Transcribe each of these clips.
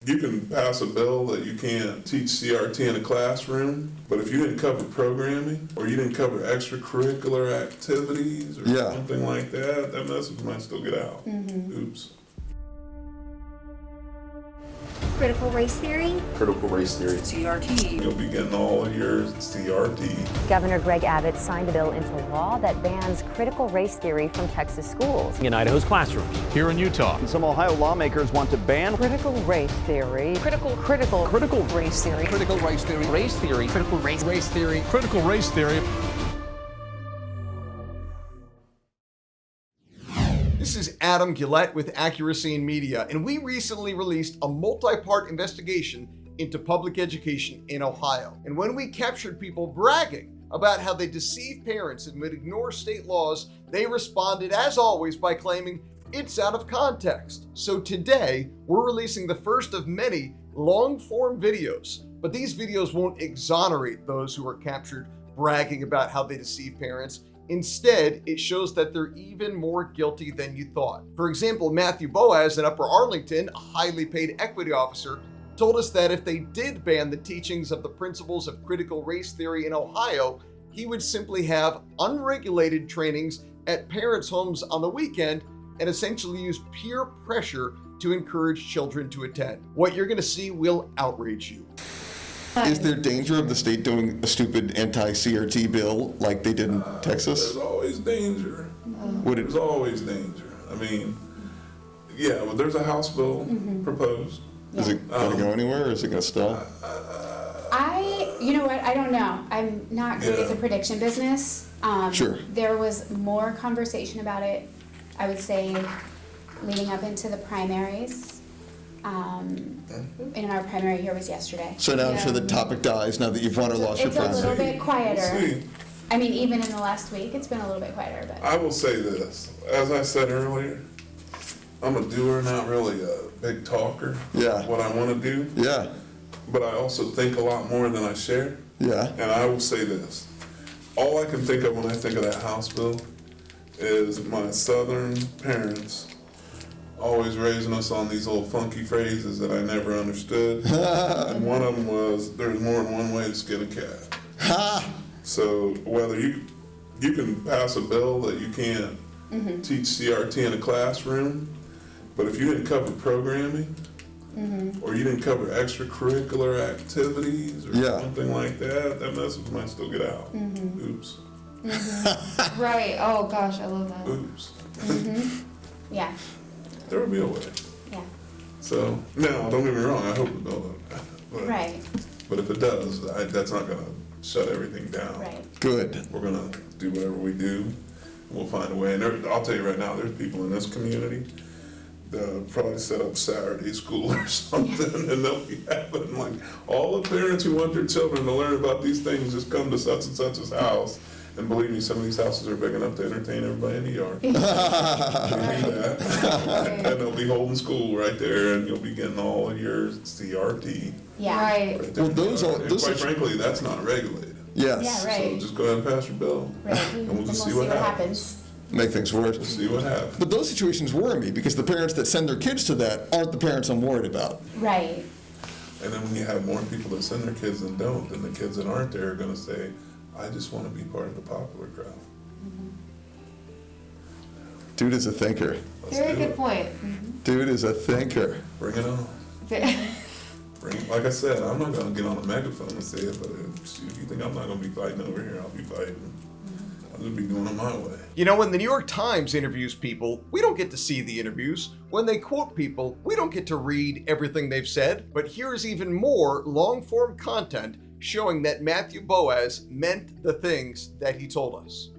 You can pass a bill that you can't teach CRT in a classroom, but if you didn't cover programming or you didn't cover extracurricular activities or something like that, that message might still get out. Oops. Critical race theory. Critical race theory. CRT. You'll be getting all of your CRT. Governor Greg Abbott signed a bill into law that bans critical race theory from Texas schools. In Idaho's classrooms. Here in Utah. Some Ohio lawmakers want to ban critical race theory. Critical race theory. Critical race theory. Race theory. Critical race theory. Critical race theory. This is Adam Gillette with Accuracy in Media, and we recently released a multi-part investigation into public education in Ohio. And when we captured people bragging about how they deceive parents and would ignore state laws, they responded, as always, by claiming it's out of context. So today, we're releasing the first of many long-form videos, but these videos won't exonerate those who are captured bragging about how they deceive parents. Instead, it shows that they're even more guilty than you thought. For example, Matthew Boaz in Upper Arlington, a highly paid equity officer, told us that if they did ban the teachings of the principles of critical race theory in Ohio, he would simply have unregulated trainings at parents' homes on the weekend and essentially use peer pressure to encourage children to attend. What you're going to see will outrage you. Is there danger of the state doing a stupid anti-CRT bill like they did in Texas? There's always danger. There's always danger. I mean, yeah, well, there's a House bill proposed. Is it going to go anywhere, or is it going to stall? You know what, I don't know. I'm not good at the prediction business. Sure. There was more conversation about it, I would say, leading up into the primaries. And our primary here was yesterday. So now I'm sure the topic dies now that you've won or lost your primary. It's a little bit quieter. We'll see. I mean, even in the last week, it's been a little bit quieter. But I will say this, as I said earlier, I'm a doer, not really a big talker. Yeah. What I want to do. Yeah. But I also think a lot more than I share. Yeah. And I will say this, all I can think of when I think of that House bill is my Southern parents always raising us on these little funky phrases that I never understood. And one of them was, there's more than one way to skin a cat. So whether you can pass a bill that you can't teach CRT in a classroom, but if you didn't cover programming, or you didn't cover extracurricular activities or something like that, that message might still get out. Oops. Right, oh gosh, I love that. Oops. yeah. There will be a way. Yeah. So, now, don't get me wrong, I hope it don't. Right. But if it does, that's not going to shut everything down. Right. Good. We're going to do whatever we do. We'll find a way. And I'll tell you right now, there's people in this community that'll probably set up Saturday school or something, and they'll be having, like, all the parents who want their children to learn about these things just come to such and such's house. And believe me, some of these houses are big enough to entertain everybody in the yard. And they'll be holding school right there, and you'll be getting all of your CRT. Yeah. Right. Well, quite frankly, that's not regulated. Yes. Yeah, right. So just go ahead and pass your bill. Right. And we'll just see what happens. Make things worse. We'll see what happens. But those situations worry me because the parents that send their kids to that aren't the parents I'm worried about. Right. And then when you have more people that send their kids than don't, then the kids that aren't there are going to say, I just want to be part of the popular crowd. Dude is a thinker. Very good point. Dude is a thinker. Bring it on. Like I said, I'm not going to get on a megaphone and say it, but if you think I'm not going to be fighting over here, I'll be fighting. I'll just be doing it my way. You know, when the New York Times interviews people, we don't get to see the interviews. When they quote people, we don't get to read everything they've said. But here's even more long-form content showing that Matthew Boaz meant the things that he told us.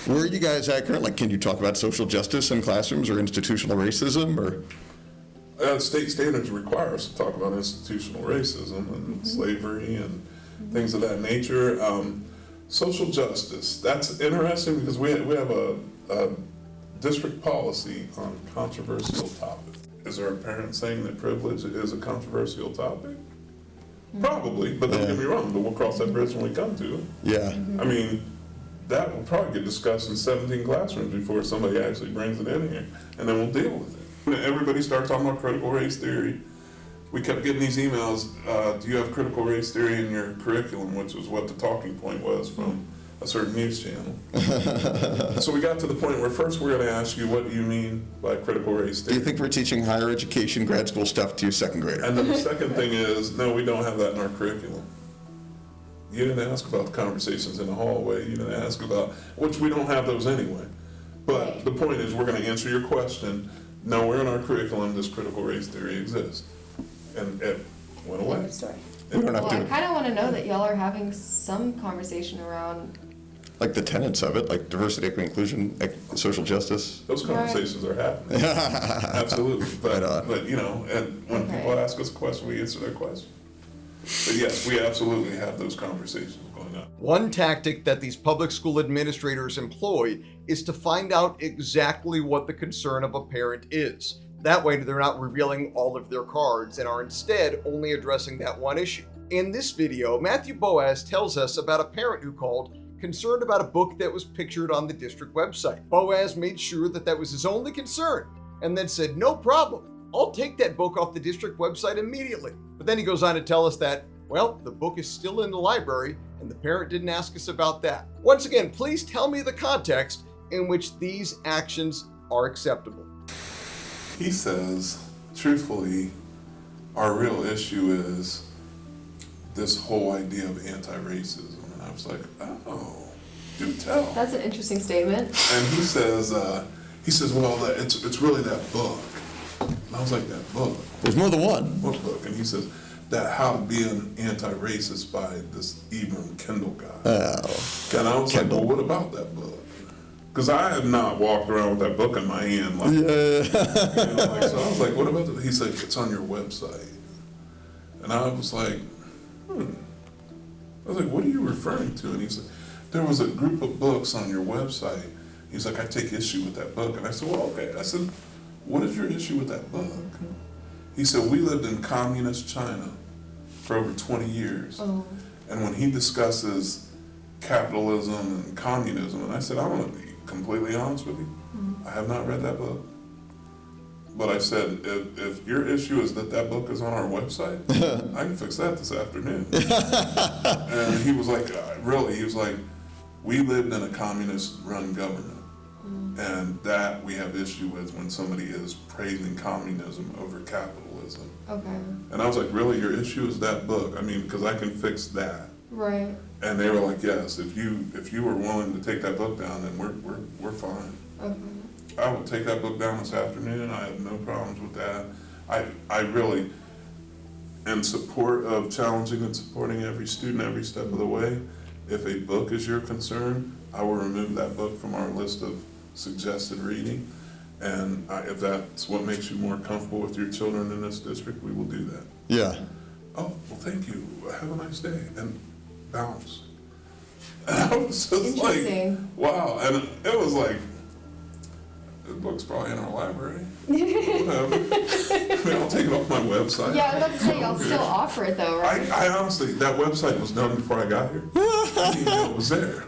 Where are you guys at currently? Can you talk about social justice in classrooms or institutional racism? Or state standards require us to talk about institutional racism and slavery and things of that nature. Social justice, that's interesting because we have a district policy on controversial topics. Is there a parent saying that privilege is a controversial topic? Probably, but don't get me wrong, but we'll cross that bridge when we come to it. Yeah. I mean, that will probably get discussed in 17 classrooms before somebody actually brings it in here, and then we'll deal with it. When everybody starts talking about critical race theory, we kept getting these emails, do you have critical race theory in your curriculum, which was what the talking point was from a certain news channel. So we got to the point where first we're gonna ask you, what do you mean by critical race Do theory? you think we're teaching higher education, grad school stuff to your second grader? And then the second thing is, no, we don't have that in our curriculum. You didn't ask about the conversations in the hallway, you didn't ask about, which we don't have those anyway. But the point is, we're gonna answer your question, nowhere in our curriculum does critical race theory exist. And it went End away. of story. We don't have Well, I to, kind of want to know that y'all are having some conversation around. like the tenets of it, like diversity, equity, inclusion, social justice. Those conversations are happening, absolutely. Right on. But, you know, and when Okay. people ask us a question, we answer their question. But yes, we absolutely have those conversations going on. One tactic that these public school administrators employ is to find out exactly what the concern of a parent is. That way, they're not revealing all of their cards and are instead only addressing that one issue. In this video, Matthew Boaz tells us about a parent who called concerned about a book that was pictured on the district website. Boaz made sure that that was his only concern and then said, no problem, I'll take that book off the district website immediately. But then he goes on to tell us that, well, the book is still in the library and the parent didn't ask us about that. Once again, please tell me the context in which these actions are acceptable. He says, truthfully, our real issue is this whole idea of anti-racism. And I was like, oh, do tell. That's an interesting statement. And he says, well, it's really that book. And I was like, that book? There's more than one. What book? And he says, that How to Be an Anti-Racist by this Ibram Kendall guy. Oh, And I was Kendall. like, well, what about that book? Because I have not walked around with that book in my hand. Like, yeah. you know, like, so I was like, what about it? He's like, it's on your website. And I was like, I was like, what are you referring to? And he's like, there was a group of books on your website. He's like, I take issue with that book. And I said, well, okay. I said, what is your issue with that book? He said, we lived in communist China for over 20 years. Oh. And when he discusses capitalism and communism, and I said, I want to be completely honest with you, I have not read that book. But I said, if your issue is that that book is on our website, I can fix that this afternoon. And he was like, really? He was like, we lived in a communist-run government. And that we have issue with when somebody is praising communism over capitalism. Okay. And I was like, really, your issue is that book? I mean, because I can fix that. Right. And they were like, yes, if you were willing to take that book down, then we're fine. Okay. I will take that book down this afternoon. I have no problems with that. I really am support of challenging and supporting every student every step of the way. If a book is your concern, I will remove that book from our list of suggested reading. And if that's what makes you more comfortable with your children in this district, we will do that. Yeah. Oh, well, thank you. Have a nice day. And bounce. And I was just like, Interesting. wow. And it was like, the book's probably in our library. Whatever. I mean, I'll take it off my website. Yeah, I was about to say, y'all still offer it though, right? I honestly, that website was done before I got here. I didn't even know it was there.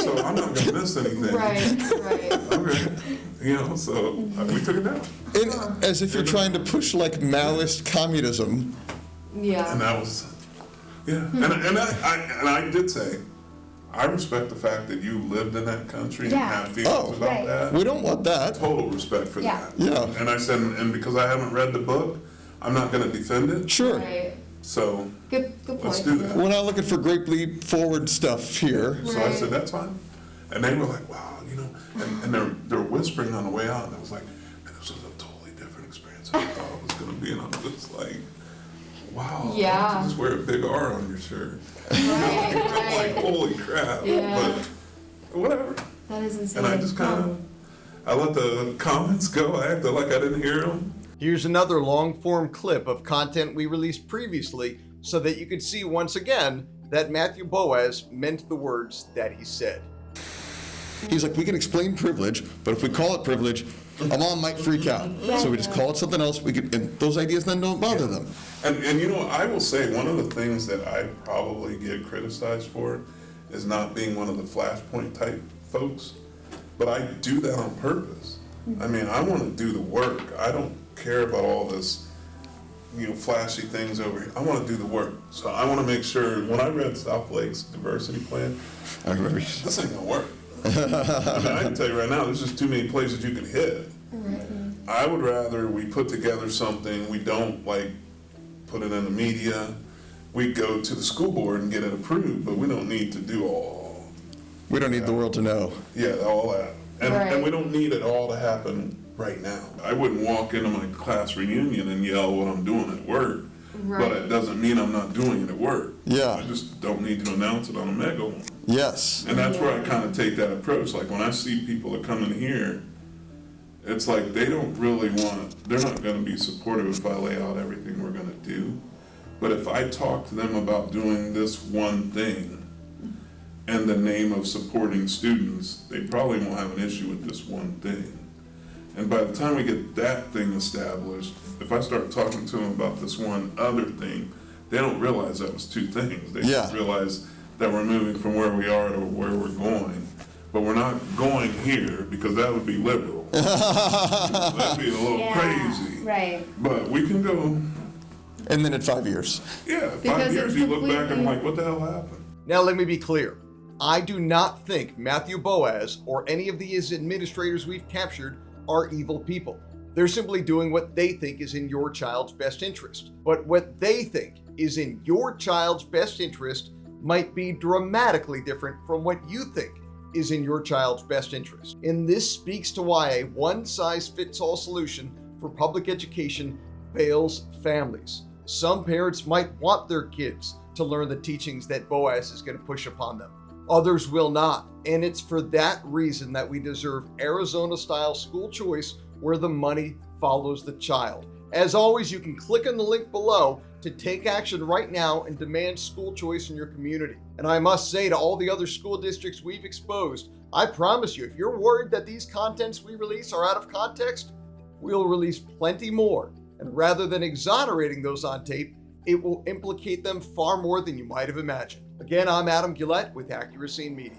So I'm not gonna miss anything. Right. Okay. You know, so we took it down. And as if you're trying to push like Maoist communism. Yeah. And that was, yeah. And I did say, I respect the fact that you lived in that country and Yeah. have feelings Oh. about Right. that. We don't want that. Total respect for Yeah. that. Yeah. And I said, and because I haven't read the book, I'm not gonna defend it. Sure. Right. So Good point. let's do that. We're not looking for great leap forward stuff here. So I Right. said, that's fine. And they were like, wow, you know, and they're whispering on the way out, and I was like, man, this was a totally different experience than I thought it was gonna be. And I'm just like, wow. Yeah. You just wear a big R on your shirt. Right, I'm like, right. holy crap. Yeah. But whatever. That is insane. And I just kind of, I let the comments go. I acted like I didn't hear them. Here's another long-form clip of content we released previously so that you could see once again that Matthew Boaz meant the words that he said. He's like, we can explain privilege, but if we call it privilege, a mom might freak out. So we just call it something else. And those ideas then don't bother them. And you know, I will say one of the things that I probably get criticized for is not being one of the flashpoint type folks, but I do that on purpose. I mean, I want to do the work. I don't care about all this flashy things over here. I want to do the work. So I want to make sure, when I read South Lake's diversity plan, I remember. this ain't gonna work. I mean, I can tell you right now, there's just too many places you can hit. I would rather we put together something, we don't put it in the media. We go to the school board and get it approved, but we don't need to do all We don't need the world to know. all that. And Right. we don't need it all to happen right now. I wouldn't walk into my class reunion and yell what I'm doing at work, but it doesn't mean I'm not doing it at work. Yeah. I just don't need to announce it on a mega one. Yes. And that's where I kind of take that approach. Like when I see people that come in here, it's like they don't really they're not going to be supportive if I lay out everything we're going to do. But if I talk to them about doing this one thing in the name of supporting students, they probably won't have an issue with this one thing. And by the time we get that thing established, if I start talking to them about this one other thing, they don't realize that was two things. They just realize that we're moving from where we are to where we're going. But we're not going here because that would be liberal. That'd be a little crazy. Right. But we can go, And then in 5 years. yeah, 5 Because years, it's you look back and completely- like, what the hell happened? Now, let me be clear. I do not think Matthew Boaz or any of these administrators we've captured are evil people. They're simply doing what they think is in your child's best interest. But what they think is in your child's best interest might be dramatically different from what you think is in your child's best interest. And this speaks to why a one-size-fits-all solution for public education fails families. Some parents might want their kids to learn the teachings that Boaz is going to push upon them. Others will not. And it's for that reason that we deserve Arizona-style school choice where the money follows the child. As always, you can click on the link below to take action right now and demand school choice in your community. And I must say to all the other school districts we've exposed, I promise you, if you're worried that these contents we release are out of context, we'll release plenty more. And rather than exonerating those on tape, it will implicate them far more than you might have imagined. Again, I'm Adam Gillette with Accuracy in Media.